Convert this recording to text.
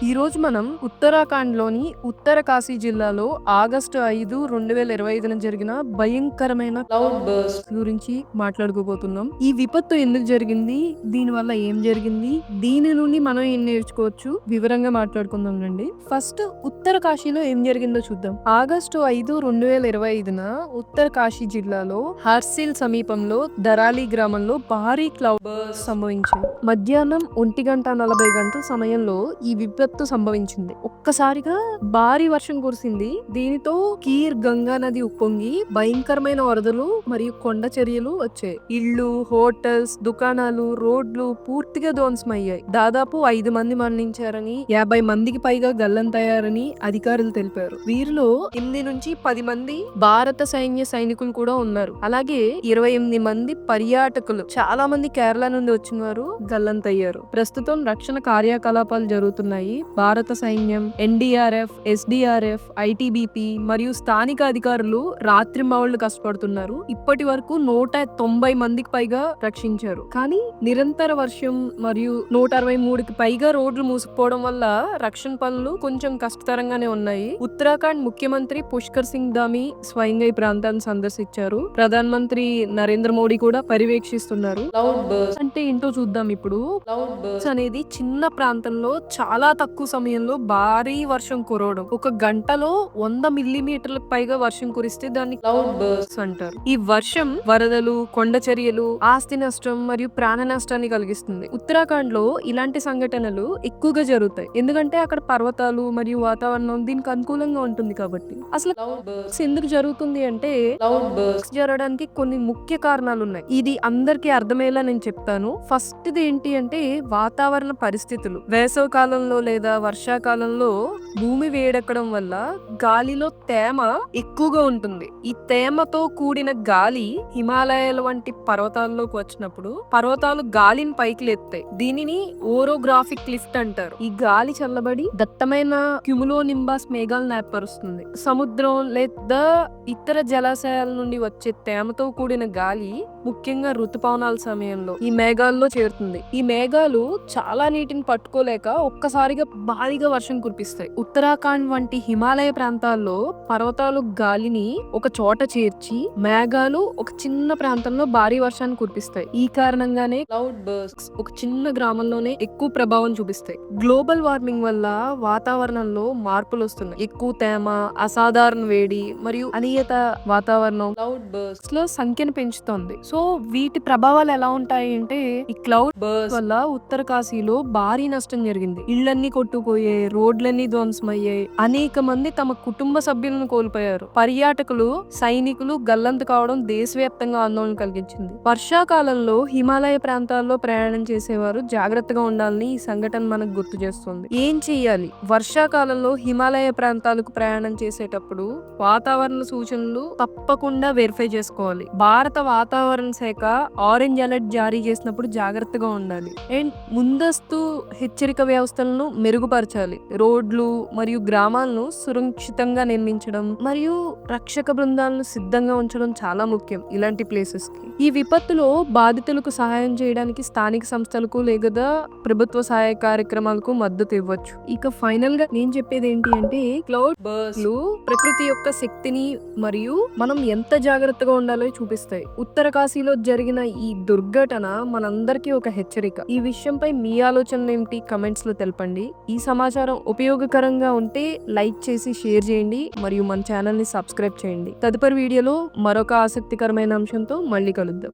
ఈరోజు మనం ఉత్తరాఖండ్‌లోని ఉత్తరకాశీ జిల్లాలో ఆగస్టు 5, 2025న జరిగిన భయంకరమైన క్లౌడ్ బర్స్ట్ గురించి మాట్లాడుకోబోతున్నాం. ఈ విపత్తు ఎందుకు జరిగింది? దీనివల్ల ఏం జరిగింది? దీని నుండి మనం ఏం నేర్చుకోవచ్చు? వివరంగా మాట్లాడుకుందాం రండి. ఫస్ట్ ఉత్తరకాశీలో ఏం జరిగిందో చూద్దాం. ఆగస్టు 5, 2025న ఉత్తరకాశీ జిల్లాలో హర్సిల్ సమీపంలో దరాలి గ్రామంలో భారీ క్లౌడ్ బర్స్ట్ సంభవించింది. మధ్యాహ్నం 1:40 సమయంలో ఈ విపత్తు సంభవించింది. ఒక్కసారిగా భారీ వర్షం కురిసింది. దీనితో కీర్ గంగా నది ఉప్పొంగి భయంకరమైన వరదలు మరియు కొండ చర్యలు వచ్చాయి. ఇళ్లు, హోటల్స్, దుకాణాలు, రోడ్లు పూర్తిగా ధ్వంసమయ్యాయి. దాదాపు 5 మంది మరణించారని, 50 మందికి పైగా గల్లంతయ్యారని అధికారులు తెలిపారు. వీరిలో 8 నుంచి 10 మంది భారత సైనికులు కూడా ఉన్నారు. అలాగే 28 మంది పర్యాటకులు, చాలా మంది కేరళ నుండి వచ్చిన వారు గల్లంతయ్యారు. ప్రస్తుతం రక్షణ కార్యకలాపాలు జరుగుతున్నాయి. భారత సైన్యం, ఎన్డీఆర్ఎఫ్, ఎస్డీఆర్ఎఫ్, ఐటీబీపీ మరియు స్థానిక అధికారులు రాత్రింబవళ్లు కష్టపడుతున్నారు. ఇప్పటి వరకు 190 మందికి పైగా రక్షించారు. కానీ నిరంతర వర్షం మరియు 163కి పైగా రోడ్లు మూసుకుపోవడం వల్ల రక్షణ పనులు కొంచెం కష్టతరంగానే ఉన్నాయి. ఉత్తరాఖండ్ ముఖ్యమంత్రి పుష్కర్ సింగ్ ధామి స్వయంగా ఈ ప్రాంతాన్ని సందర్శించారు. ప్రధానమంత్రి నరేంద్ర మోడీ కూడా పర్యవేక్షిస్తున్నారు. క్లౌడ్ బర్స్ట్ అంటే ఏంటో చూద్దాం ఇప్పుడు. క్లౌడ్ బర్స్ట్ అనేది చిన్న ప్రాంతంలో చాలా తక్కువ సమయంలో భారీ వర్షం కురవడం. ఒక గంటలో 100 మిల్లీమీటర్లకు పైగా వర్షం కురిస్తే దాన్ని క్లౌడ్ బర్స్ట్ అంటారు. ఈ వర్షం వరదలు, కొండ చర్యలు, ఆస్తి నష్టం మరియు ప్రాణ నష్టాన్ని కలిగిస్తుంది. ఉత్తరాఖండ్ లో ఇలాంటి సంఘటనలు ఎక్కువగా జరుగుతాయి. ఎందుకంటే అక్కడ పర్వతాలు మరియు వాతావరణం దీనికి అనుకూలంగా ఉంటుంది కాబట్టి. అసలు క్లౌడ్ బర్స్ట్ ఎందుకు జరుగుతుంది అంటే, క్లౌడ్ బర్స్ట్ జరగడానికి కొన్ని ముఖ్య కారణాలు ఉన్నాయి. ఇది అందరికీ అర్థమయ్యేలా నేను చెప్తాను. ఫస్ట్ ది ఏంటి అంటే వాతావరణ పరిస్థితులు. వేసవ కాలంలో లేదా వర్షాకాలంలో భూమి వేడెక్కడం వల్ల గాలిలో తేమ ఎక్కువగా ఉంటుంది. ఈ తేమతో కూడిన గాలి హిమాలయాల వంటి పర్వతాల్లోకి వచ్చినప్పుడు పర్వతాలు గాలిని పైకి లేస్తాయి. దీనిని ఓరోగ్రాఫిక్ లిఫ్ట్ అంటారు. ఈ గాలి చల్లబడి దట్టమైన క్యుములో నింబాస్ మేఘాలను ఏర్పరుస్తుంది. సముద్రం లేదా ఇతర జలాశయాల నుండి వచ్చే తేమతో కూడిన గాలి ముఖ్యంగా ఋతుపవనాల సమయంలో ఈ మేఘాల్లో చేరుతుంది. ఈ మేఘాలు చాలా నీటిని పట్టుకోలేక ఒక్కసారిగా భారీగా వర్షం కురిపిస్తాయి. ఉత్తరాఖండ్ వంటి హిమాలయ ప్రాంతాల్లో పర్వతాలు గాలిని ఒక చోట చేర్చి మేఘాలు ఒక చిన్న ప్రాంతంలో భారీ వర్షాన్ని కురిపిస్తాయి. ఈ కారణంగానే క్లౌడ్ బర్స్ట్స్ ఒక చిన్న గ్రామంలోనే ఎక్కువ ప్రభావం చూపిస్తాయి. గ్లోబల్ వార్మింగ్ వల్ల వాతావరణంలో మార్పులు వస్తున్నాయి. ఎక్కువ తేమ, అసాధారణ వేడి మరియు అనియత వాతావరణం క్లౌడ్ బర్స్ట్స్ లో సంఖ్యను పెంచుతోంది. సో వీటి ప్రభావాలు ఎలా ఉంటాయి అంటే, ఈ క్లౌడ్ బర్స్ట్ వల్ల ఉత్తరకాశీలో భారీ నష్టం జరిగింది. ఇళ్లన్నీ కొట్టుకుపోయాయి, రోడ్లన్నీ ధ్వంసమయ్యాయి, అనేక మంది తమ కుటుంబ సభ్యులను కోల్పోయారు. పర్యాటకులు, సైనికులు గల్లంతు కావడం దేశవ్యాప్తంగా ఆందోళన కలిగించింది. వర్షాకాలంలో హిమాలయ ప్రాంతాల్లో ప్రయాణం చేసేవారు జాగ్రత్తగా ఉండాలని ఈ సంఘటన మనకు గుర్తు చేస్తుంది. ఏం చెయ్యాలి? వర్షాకాలంలో హిమాలయ ప్రాంతాలకు ప్రయాణం చేసేటప్పుడు వాతావరణ సూచనలు తప్పకుండా వెరిఫై చేసుకోవాలి. భారత వాతావరణ శాఖ ఆరెంజ్ అలర్ట్ జారీ చేసినప్పుడు జాగ్రత్తగా ఉండాలి. అండ్ ముందస్తు హెచ్చరిక వ్యవస్థలను మెరుగుపరచాలి. రోడ్లు మరియు గ్రామాలను సురక్షితంగా నిర్మించడం మరియు రక్షక బృందాలను సిద్ధంగా ఉంచడం చాలా ముఖ్యం ఇలాంటి ప్లేసెస్ కి. ఈ విపత్తులో బాధితులకు సహాయం చేయడానికి స్థానిక సంస్థలకు లేదా ప్రభుత్వ సహాయ కార్యక్రమాలకు మద్దతు ఇవ్వచ్చు. ఇక ఫైనల్ గా నేను చెప్పేది ఏంటి అంటే, క్లౌడ్ బర్స్ట్లు ప్రకృతి యొక్క శక్తిని మరియు మనం ఎంత జాగ్రత్తగా ఉండాలో చూపిస్తాయి. ఉత్తరకాశీలో జరిగిన ఈ దుర్ఘటన మనందరికీ ఒక హెచ్చరిక. ఈ విషయంపై మీ ఆలోచనలు ఏమిటి? కమెంట్స్ లో తెలపండి. ఈ సమాచారం ఉపయోగకరంగా ఉంటే లైక్ చేసి షేర్ చేయండి మరియు మన ఛానల్ ని సబ్స్క్రైబ్ చేయండి. తదుపరి వీడియోలో మరొక ఆసక్తికరమైన అంశంతో మళ్ళీ కలుద్దాం.